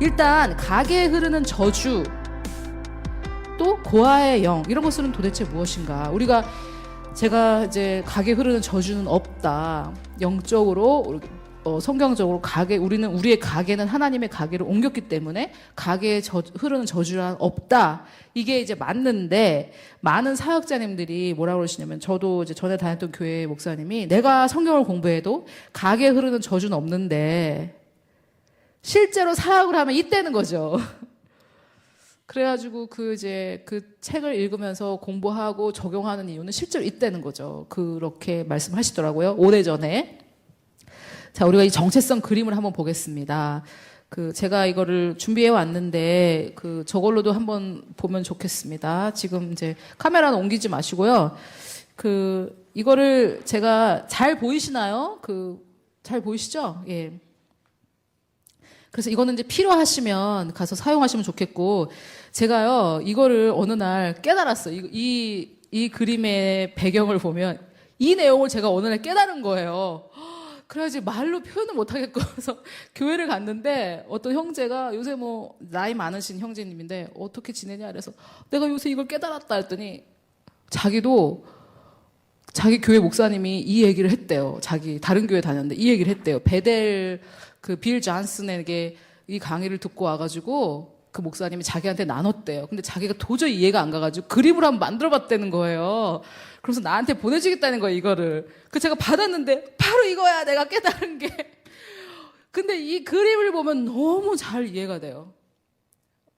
일단 가게에 흐르는 저주, 또 고아의 영, 이런 것은 도대체 무엇인가? 제가 이제 가게에 흐르는 저주는 없다. 영적으로 성경적으로 우리의 가게는 하나님의 가게로 옮겼기 때문에 가게에 흐르는 저주란 없다. 이게 이제 맞는데, 많은 사역자님들이 뭐라고 그러시냐면, 저도 이제 전에 다녔던 교회 목사님이 내가 성경을 공부해도 가게에 흐르는 저주는 없는데 실제로 사역을 하면 이때는 거죠. 그래가지고 그 책을 읽으면서 공부하고 적용하는 이유는 실제로 이때는 거죠. 그렇게 말씀하시더라고요. 오래전에. 자, 우리가 이 정체성 그림을 한번 보겠습니다. 제가 이거를 준비해 왔는데, 저걸로도 한번 보면 좋겠습니다. 지금 이제 카메라는 옮기지 마시고요. 이거를 제가 잘 보이시나요? 잘 보이시죠? 예. 그래서 이거는 이제 필요하시면 가서 사용하시면 좋겠고, 제가요, 이거를 어느 날 깨달았어요. 이 그림의 배경을 보면, 이 내용을 제가 어느 날 깨달은 거예요. 그래야지 말로 표현을 못 하겠고서 교회를 갔는데 어떤 형제가 요새 나이 많으신 형제님인데 어떻게 지내냐 그래서 내가 요새 이걸 깨달았다 했더니 자기도 자기 교회 목사님이 이 얘기를 했대요. 자기 다른 교회 다녔는데 이 얘기를 했대요. 베델 빌 존슨에게 이 강의를 듣고 와가지고 그 목사님이 자기한테 나눴대요. 근데 자기가 도저히 이해가 안 가가지고 그림으로 한번 만들어봤다는 거예요. 그래서 나한테 보내주겠다는 거예요, 이거를. 제가 받았는데 바로 이거야, 내가 깨달은 게. 근데 이 그림을 보면 너무 잘 이해가 돼요.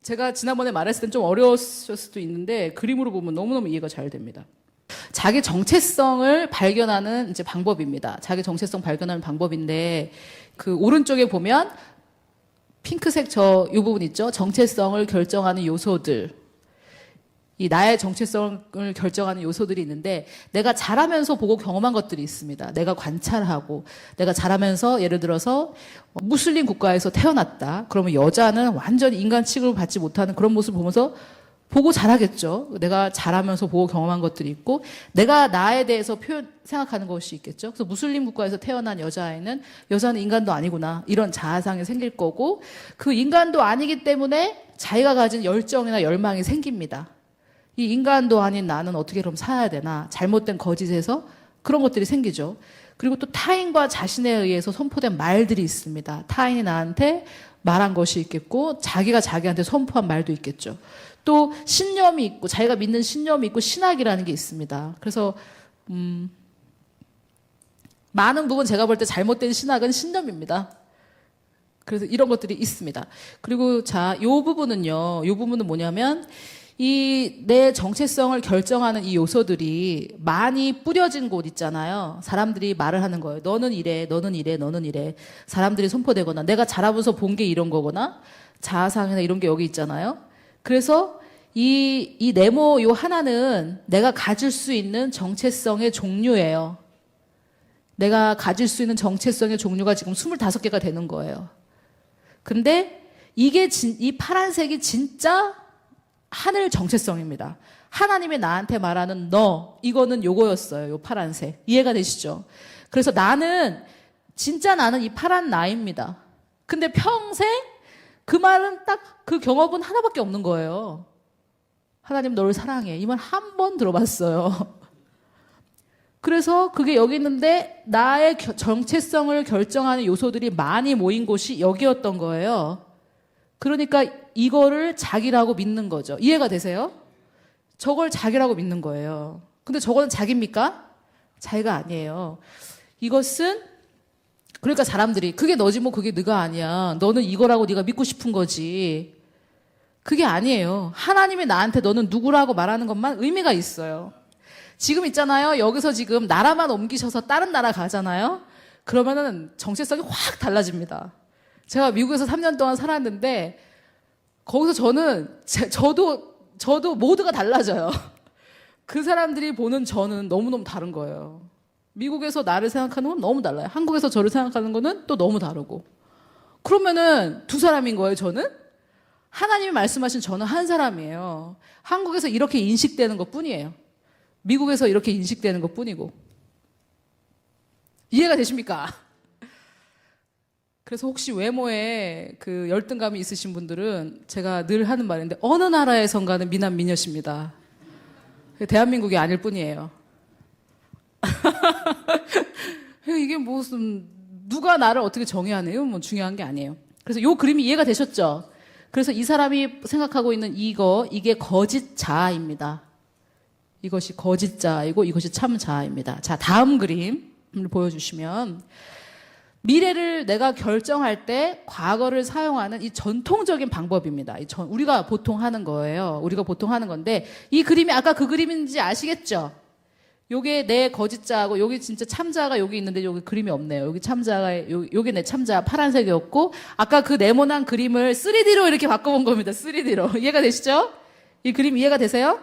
제가 지난번에 말했을 땐 좀 어려웠을 수도 있는데 그림으로 보면 너무너무 이해가 잘 됩니다. 자기 정체성을 발견하는 이제 방법입니다. 자기 정체성 발견하는 방법인데 오른쪽에 보면 핑크색 이 부분 있죠? 정체성을 결정하는 요소들. 이 나의 정체성을 결정하는 요소들이 있는데 내가 자라면서 보고 경험한 것들이 있습니다. 내가 관찰하고 내가 자라면서 예를 들어서 무슬림 국가에서 태어났다. 그러면 여자는 완전히 인간 취급을 받지 못하는 그런 모습을 보면서 보고 자라겠죠. 내가 자라면서 보고 경험한 것들이 있고 내가 나에 대해서 생각하는 것이 있겠죠. 그래서 무슬림 국가에서 태어난 여자는 인간도 아니구나. 이런 자아상이 생길 거고 그 인간도 아니기 때문에 자기가 가진 열정이나 열망이 생깁니다. 이 인간도 아닌 나는 어떻게 그럼 살아야 되나? 잘못된 거짓에서 그런 것들이 생기죠. 그리고 또 타인과 자신에 의해서 선포된 말들이 있습니다. 타인이 나한테 말한 것이 있겠고 자기가 자기한테 선포한 말도 있겠죠. 또 신념이 있고 자기가 믿는 신념이 있고 신학이라는 게 있습니다. 그래서 많은 부분 제가 볼 때 잘못된 신학은 신념입니다. 그래서 이런 것들이 있습니다. 그리고 요 부분은 뭐냐면 이 내 정체성을 결정하는 이 요소들이 많이 뿌려진 곳 있잖아요. 사람들이 말을 하는 거예요. 너는 이래, 너는 이래, 너는 이래. 사람들이 선포되거나 내가 자라면서 본 게 이런 거거나 자아상이나 이런 게 여기 있잖아요. 그래서 이 네모 요 하나는 내가 가질 수 있는 정체성의 종류예요. 내가 가질 수 있는 정체성의 종류가 지금 25개가 되는 거예요. 근데 이 파란색이 진짜 하늘 정체성입니다. 하나님이 나한테 말하는 이거는 요거였어요. 요 파란색. 이해가 되시죠? 그래서 진짜 나는 이 파란 나입니다. 근데 평생 그 말은 딱 그 경험은 하나밖에 없는 거예요. 하나님 너를 사랑해. 이 말 한 번 들어봤어요. 그래서 그게 여기 있는데 나의 정체성을 결정하는 요소들이 많이 모인 곳이 여기였던 거예요. 그러니까 이거를 자기라고 믿는 거죠. 이해가 되세요? 저걸 자기라고 믿는 거예요. 근데 저거는 자기입니까? 자기가 아니에요. 이것은 그러니까 사람들이 그게 너지 그게 네가 아니야. 너는 이거라고 네가 믿고 싶은 거지. 그게 아니에요. 하나님이 나한테 너는 누구라고 말하는 것만 의미가 있어요. 지금 있잖아요. 여기서 지금 나라만 옮기셔서 다른 나라 가잖아요. 그러면은 정체성이 확 달라집니다. 제가 미국에서 3년 동안 살았는데 거기서 저도 모두가 달라져요. 그 사람들이 보는 저는 너무너무 다른 거예요. 미국에서 나를 생각하는 건 너무 달라요. 한국에서 저를 생각하는 거는 또 너무 다르고. 그러면은 두 사람인 거예요, 저는? 하나님이 말씀하신 저는 한 사람이에요. 한국에서 이렇게 인식되는 것 뿐이에요. 미국에서 이렇게 인식되는 것 뿐이고. 이해가 되십니까? 그래서 혹시 외모에 그 열등감이 있으신 분들은 제가 늘 하는 말인데 어느 나라에선가는 미남 미녀십니다. 대한민국이 아닐 뿐이에요. 이게 무슨 누가 나를 어떻게 정해야 하네요? 뭐 중요한 게 아니에요. 그래서 요 그림이 이해가 되셨죠? 그래서 이 사람이 생각하고 있는 이게 거짓 자아입니다. 이것이 거짓 자아이고 이것이 참 자아입니다. 자, 다음 그림을 보여주시면 미래를 내가 결정할 때 과거를 사용하는 이 전통적인 방법입니다. 우리가 보통 하는 거예요. 우리가 보통 하는 건데 이 그림이 아까 그 그림인지 아시겠죠? 요게 내 거짓자하고 여기 진짜 참자가 여기 있는데 여기 그림이 없네요. 여기 참자가 요게 내 참자 파란색이었고 아까 그 네모난 그림을 3D로 이렇게 바꿔본 겁니다. 3D로. 이해가 되시죠? 이 그림 이해가 되세요?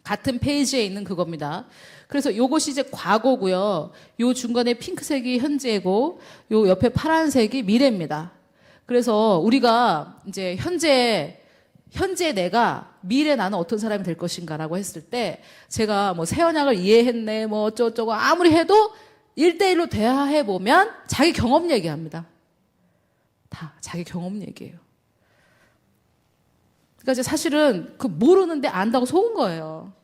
같은 페이지에 있는 그겁니다. 그래서 요것이 이제 과거고요. 요 중간에 핑크색이 현재고 요 옆에 파란색이 미래입니다. 그래서 우리가 이제 현재 내가 미래 나는 어떤 사람이 될 것인가라고 했을 때 제가 뭐 새언약을 이해했네 뭐 어쩌고저쩌고 아무리 해도 1대1로 대화해 보면 자기 경험 얘기합니다. 다 자기 경험 얘기예요. 그러니까 이제 사실은 그 모르는데 안다고 속은 거예요.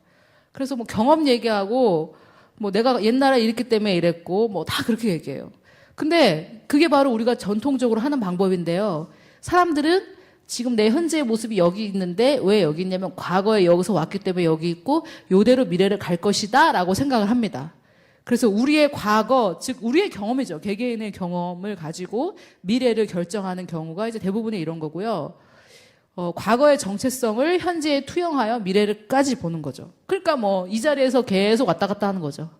그래서 뭐 경험 얘기하고 뭐 내가 옛날에 이랬기 때문에 이랬고 뭐 다 그렇게 얘기해요. 근데 그게 바로 우리가 전통적으로 하는 방법인데요. 사람들은 지금 내 현재의 모습이 여기 있는데 왜 여기 있냐면 과거에 여기서 왔기 때문에 여기 있고 요대로 미래를 갈 것이다 라고 생각을 합니다. 그래서 우리의 과거, 즉 우리의 경험이죠. 개개인의 경험을 가지고 미래를 결정하는 경우가 이제 대부분이 이런 거고요. 과거의 정체성을 현재에 투영하여 미래를까지 보는 거죠. 그러니까 뭐 이 자리에서 계속 왔다 갔다 하는 거죠.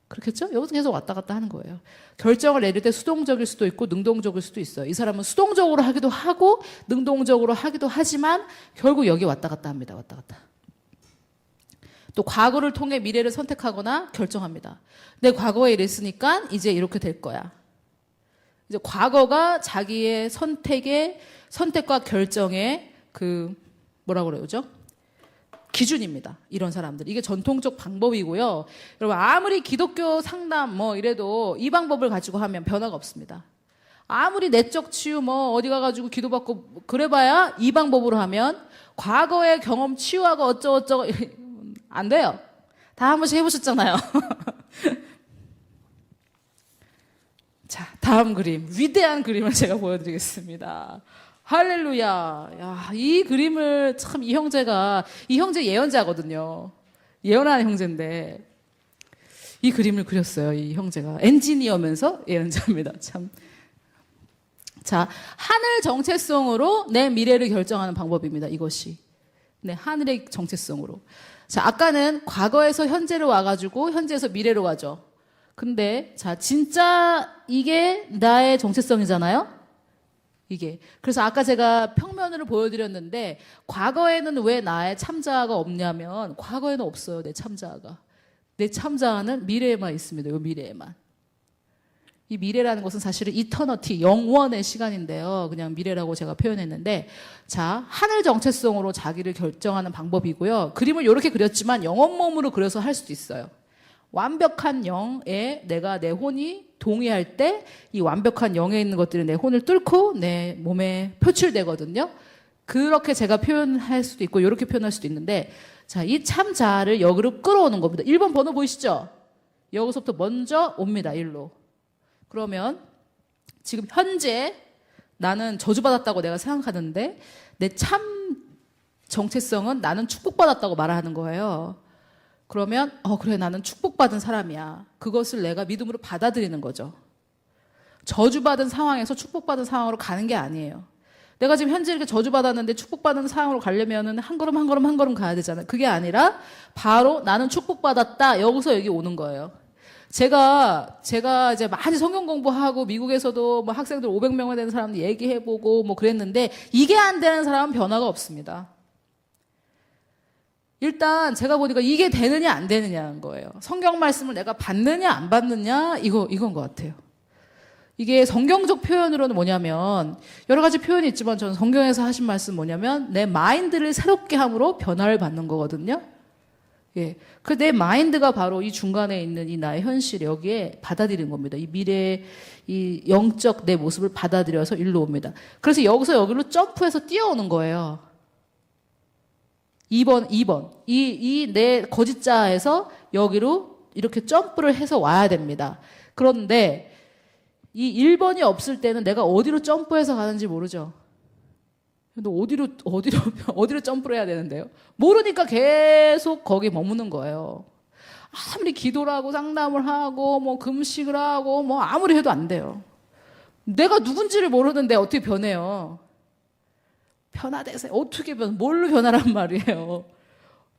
그렇겠죠? 여기서 계속 왔다 갔다 하는 거예요. 결정을 내릴 때 수동적일 수도 있고 능동적일 수도 있어요. 이 사람은 수동적으로 하기도 하고 능동적으로 하기도 하지만 결국 여기 왔다 갔다 합니다. 왔다 갔다. 또 과거를 통해 미래를 선택하거나 결정합니다. 내 과거에 이랬으니까 이제 이렇게 될 거야. 이제 과거가 자기의 선택과 결정의 그 뭐라 그러죠? 기준입니다. 이런 사람들. 이게 전통적 방법이고요. 여러분 아무리 기독교 상담 뭐 이래도 이 방법을 가지고 하면 변화가 없습니다. 아무리 내적 치유 뭐 어디 가가지고 기도받고 그래봐야 이 방법으로 하면 과거의 경험 치유하고 어쩌고저쩌고 안 돼요. 다 한 번씩 해보셨잖아요. 자, 다음 그림. 위대한 그림을 제가 보여드리겠습니다. 할렐루야. 야, 이 그림을 참 이 형제 예언자거든요. 예언하는 형제인데 이 그림을 그렸어요. 이 형제가 엔지니어면서 예언자입니다. 참. 자, 하늘 정체성으로 내 미래를 결정하는 방법입니다. 이것이. 네, 하늘의 정체성으로. 자, 아까는 과거에서 현재로 와가지고 현재에서 미래로 가죠. 근데 자, 진짜 이게 나의 정체성이잖아요. 이게. 그래서 아까 제가 평면으로 보여드렸는데 과거에는 왜 나의 참자아가 없냐면 과거에는 없어요. 내 참자아가. 내 참자아는 미래에만 있습니다. 요 미래에만. 이 미래라는 것은 사실은 이터너티, 영원의 시간인데요. 그냥 미래라고 제가 표현했는데 자, 하늘 정체성으로 자기를 결정하는 방법이고요. 그림을 이렇게 그렸지만 영혼 몸으로 그려서 할 수도 있어요. 완벽한 영에 내 혼이 동의할 때 이 완벽한 영에 있는 것들이 내 혼을 뚫고 내 몸에 표출되거든요. 그렇게 제가 표현할 수도 있고 이렇게 표현할 수도 있는데 자, 이 참자아를 여기로 끌어오는 겁니다. 1번 번호 보이시죠? 여기서부터 먼저 옵니다. 일로. 그러면 지금 현재 나는 저주받았다고 내가 생각하는데 내 참 정체성은 나는 축복받았다고 말하는 거예요. 그러면 그래 나는 축복받은 사람이야. 그것을 내가 믿음으로 받아들이는 거죠. 저주받은 상황에서 축복받은 상황으로 가는 게 아니에요. 내가 지금 현재 이렇게 저주받았는데 축복받은 상황으로 가려면은 한 걸음 한 걸음 한 걸음 가야 되잖아요. 그게 아니라 바로 나는 축복받았다. 여기서 여기 오는 거예요. 제가 이제 많이 성경 공부하고 미국에서도 뭐 학생들 500명에 되는 사람들 얘기해보고 뭐 그랬는데 이게 안 되는 사람은 변화가 없습니다. 일단 제가 보니까 이게 되느냐 안 되느냐는 거예요. 성경 말씀을 내가 받느냐 안 받느냐 이건 것 같아요. 이게 성경적 표현으로는 뭐냐면 여러 가지 표현이 있지만 저는 성경에서 하신 말씀 뭐냐면 내 마인드를 새롭게 함으로 변화를 받는 거거든요. 예. 그 내 마인드가 바로 이 중간에 있는 이 나의 현실 여기에 받아들이는 겁니다. 이 미래의 이 영적 내 모습을 받아들여서 일로 옵니다. 그래서 여기서 여기로 점프해서 뛰어오는 거예요. 2번. 이 내 거짓자에서 여기로 이렇게 점프를 해서 와야 됩니다. 그런데 이 1번이 없을 때는 내가 어디로 점프해서 가는지 모르죠. 근데 어디로 점프를 해야 되는데요? 모르니까 계속 거기 머무는 거예요. 아무리 기도를 하고 상담을 하고 뭐 금식을 하고 뭐 아무리 해도 안 돼요. 내가 누군지를 모르는데 어떻게 변해요? 변화돼서 어떻게 뭘로 변하란 말이에요?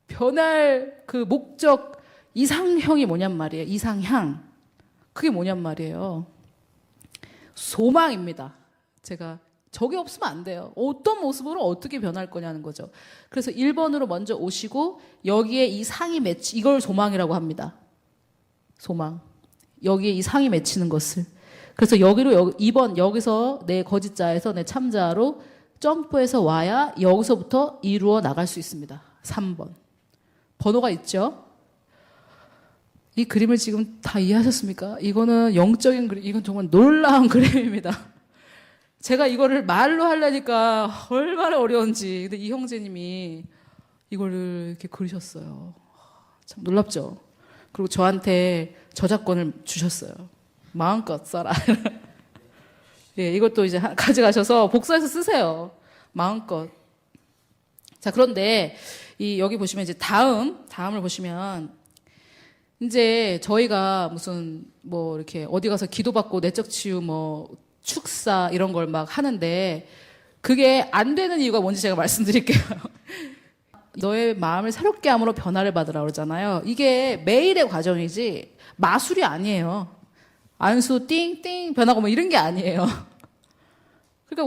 변할 그 목적 이상형이 뭐냔 말이에요. 이상향. 그게 뭐냔 말이에요. 소망입니다. 제가 저게 없으면 안 돼요. 어떤 모습으로 어떻게 변할 거냐는 거죠. 그래서 1번으로 먼저 오시고 여기에 이 상이 맺히 이걸 소망이라고 합니다. 소망. 여기에 이 상이 맺히는 것을. 그래서 여기로 2번 여기서 내 거짓자에서 내 참자로 점프해서 와야 여기서부터 이루어 나갈 수 있습니다. 3번. 번호가 있죠? 이 그림을 지금 다 이해하셨습니까? 이거는 영적인 그림, 이건 정말 놀라운 그림입니다. 제가 이거를 말로 하려니까 얼마나 어려운지. 근데 이 형제님이 이거를 이렇게 그리셨어요. 참 놀랍죠? 그리고 저한테 저작권을 주셨어요. 마음껏 써라. 예, 이것도 이제 가져가셔서 복사해서 쓰세요. 마음껏. 자, 그런데 여기 보시면 이제 다음을 보시면 이제 저희가 무슨 뭐 이렇게 어디 가서 기도받고 내적 치유 뭐 축사 이런 걸 막 하는데 그게 안 되는 이유가 뭔지 제가 말씀드릴게요. 너의 마음을 새롭게 함으로 변화를 받으라 그러잖아요. 이게 매일의 과정이지 마술이 아니에요. 안수 띵띵 변하고 뭐 이런 게 아니에요. 그러니까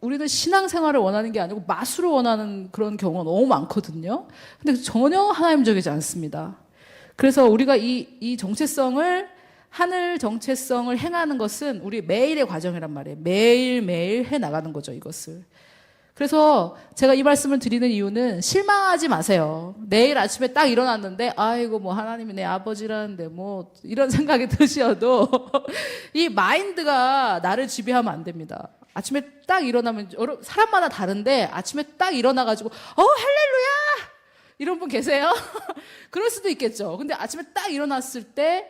우리는 신앙생활을 원하는 게 아니고 마술을 원하는 그런 경우가 너무 많거든요. 근데 전혀 하나님적이지 않습니다. 그래서 우리가 이 정체성을 하늘 정체성을 행하는 것은 우리 매일의 과정이란 말이에요. 매일매일 해나가는 거죠, 이것을. 그래서 제가 이 말씀을 드리는 이유는 실망하지 마세요. 내일 아침에 딱 일어났는데 아이고 뭐 하나님이 내 아버지라는데 뭐 이런 생각이 드셔도 이 마인드가 나를 지배하면 안 됩니다. 아침에 딱 일어나면 사람마다 다른데 아침에 딱 일어나가지고 할렐루야 이런 분 계세요? 그럴 수도 있겠죠. 근데 아침에 딱 일어났을 때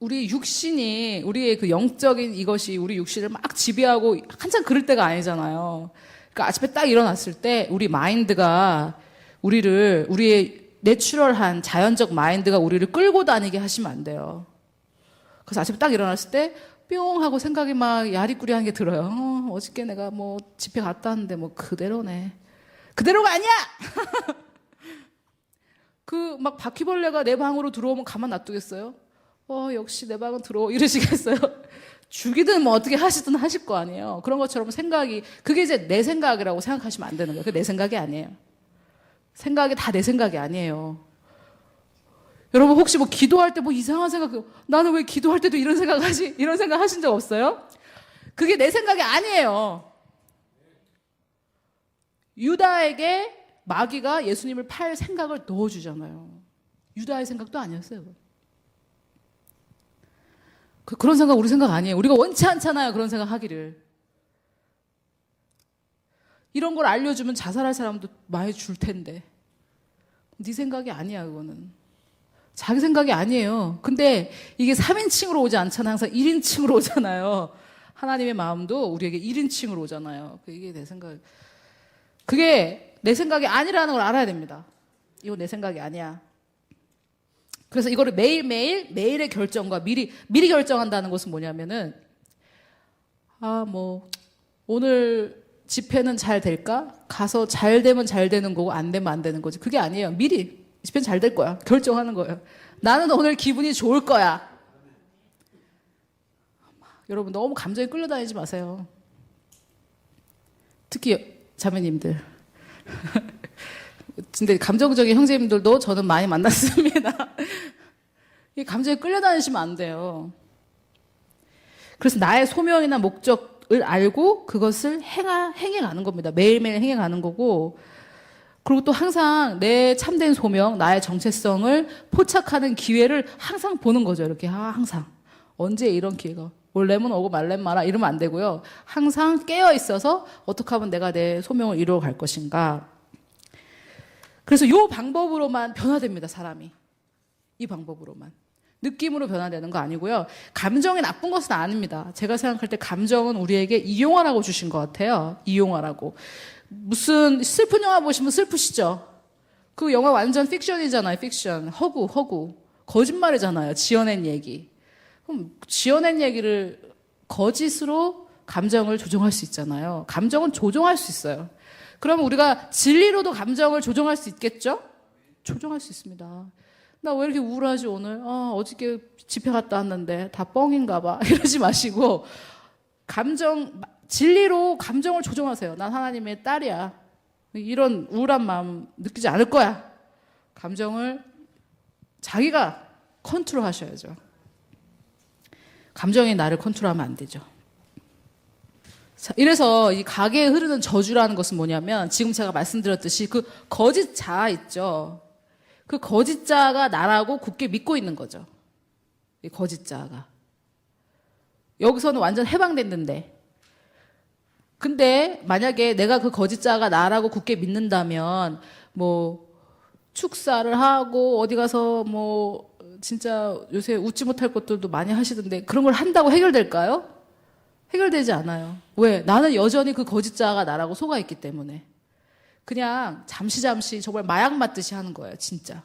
우리 육신이 우리의 그 영적인 이것이 우리 육신을 막 지배하고 한참 그럴 때가 아니잖아요. 그러니까 아침에 딱 일어났을 때 우리 마인드가 우리의 내추럴한 자연적 마인드가 우리를 끌고 다니게 하시면 안 돼요. 그래서 아침에 딱 일어났을 때 뿅 하고 생각이 막 야리꾸리한 게 들어요. 어저께 내가 뭐 집회 갔다 왔는데 뭐 그대로네. 그대로가 아니야! 그 막 바퀴벌레가 내 방으로 들어오면 가만 놔두겠어요? 역시 내 방은 들어오 이러시겠어요? 죽이든 뭐 어떻게 하시든 하실 거 아니에요. 그런 것처럼 그게 이제 내 생각이라고 생각하시면 안 되는 거예요. 그게 내 생각이 아니에요. 생각이 다 내 생각이 아니에요. 여러분 혹시 뭐 기도할 때 뭐 이상한 생각, 나는 왜 기도할 때도 이런 생각 하신 적 없어요? 그게 내 생각이 아니에요. 유다에게 마귀가 예수님을 팔 생각을 넣어주잖아요. 유다의 생각도 아니었어요. 그런 생각 우리 생각 아니에요. 우리가 원치 않잖아요. 그런 생각 하기를. 이런 걸 알려주면 자살할 사람도 많이 줄 텐데. 네 생각이 아니야, 그거는. 자기 생각이 아니에요. 근데 이게 3인칭으로 오지 않잖아요. 항상 1인칭으로 오잖아요. 하나님의 마음도 우리에게 1인칭으로 오잖아요. 이게 내 생각. 그게 내 생각이 아니라는 걸 알아야 됩니다. 이거 내 생각이 아니야. 그래서 이거를 매일의 결정과 미리 결정한다는 것은 뭐냐면은, 오늘 집회는 잘 될까? 가서 잘 되면 잘 되는 거고, 안 되면 안 되는 거지. 그게 아니에요. 미리 집회는 잘 될 거야. 결정하는 거예요. 나는 오늘 기분이 좋을 거야. 여러분, 너무 감정에 끌려다니지 마세요. 특히 자매님들. 근데 감정적인 형제님들도 저는 많이 만났습니다. 이 감정에 끌려다니시면 안 돼요. 그래서 나의 소명이나 목적을 알고 그것을 행해가는 겁니다. 매일매일 행해가는 거고, 그리고 또 항상 내 참된 소명, 나의 정체성을 포착하는 기회를 항상 보는 거죠. 이렇게 항상. 언제 이런 기회가 올래면 오고 말래면 마라 이러면 안 되고요. 항상 깨어 있어서 어떻게 하면 내가 내 소명을 이루어 갈 것인가. 그래서 이 방법으로만 변화됩니다, 사람이. 이 방법으로만. 느낌으로 변화되는 거 아니고요. 감정이 나쁜 것은 아닙니다. 제가 생각할 때 감정은 우리에게 이용하라고 주신 것 같아요. 이용하라고. 무슨 슬픈 영화 보시면 슬프시죠? 그 영화 완전 픽션이잖아요. 픽션. 허구. 거짓말이잖아요. 지어낸 얘기. 그럼 지어낸 얘기를 거짓으로 감정을 조종할 수 있잖아요. 감정은 조종할 수 있어요. 그럼 우리가 진리로도 감정을 조종할 수 있겠죠? 조종할 수 있습니다. 나 왜 이렇게 우울하지 오늘? 어저께 집회 갔다 왔는데 다 뻥인가 봐. 이러지 마시고 진리로 감정을 조종하세요. 난 하나님의 딸이야. 이런 우울한 마음 느끼지 않을 거야. 감정을 자기가 컨트롤 하셔야죠. 감정이 나를 컨트롤하면 안 되죠. 자, 이래서 이 가게에 흐르는 저주라는 것은 뭐냐면 지금 제가 말씀드렸듯이 그 거짓 자 있죠. 그 거짓 자가 나라고 굳게 믿고 있는 거죠. 이 거짓 자가. 여기서는 완전 해방됐는데. 근데 만약에 내가 그 거짓 자가 나라고 굳게 믿는다면 뭐 축사를 하고 어디 가서 뭐 진짜 요새 웃지 못할 것들도 많이 하시던데 그런 걸 한다고 해결될까요? 해결되지 않아요. 왜? 나는 여전히 그 거짓 자가 나라고 속아 있기 때문에. 그냥 잠시 정말 마약 맞듯이 하는 거예요, 진짜.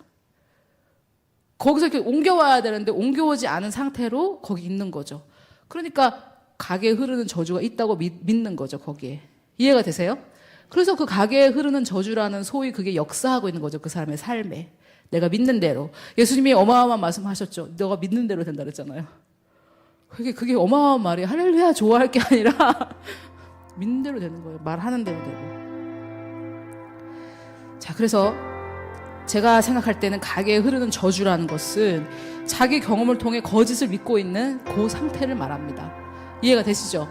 거기서 이렇게 옮겨와야 되는데 옮겨오지 않은 상태로 거기 있는 거죠. 그러니까 가게에 흐르는 저주가 있다고 믿는 거죠, 거기에. 이해가 되세요? 그래서 그 가게에 흐르는 저주라는 소위 그게 역사하고 있는 거죠, 그 사람의 삶에. 내가 믿는 대로. 예수님이 어마어마한 말씀하셨죠. 너가 믿는 대로 된다 그랬잖아요. 그게 어마어마한 말이 할렐루야 좋아할 게 아니라 믿는 대로 되는 거예요. 말하는 대로 되고. 자, 그래서 제가 생각할 때는 가게에 흐르는 저주라는 것은 자기 경험을 통해 거짓을 믿고 있는 그 상태를 말합니다. 이해가 되시죠?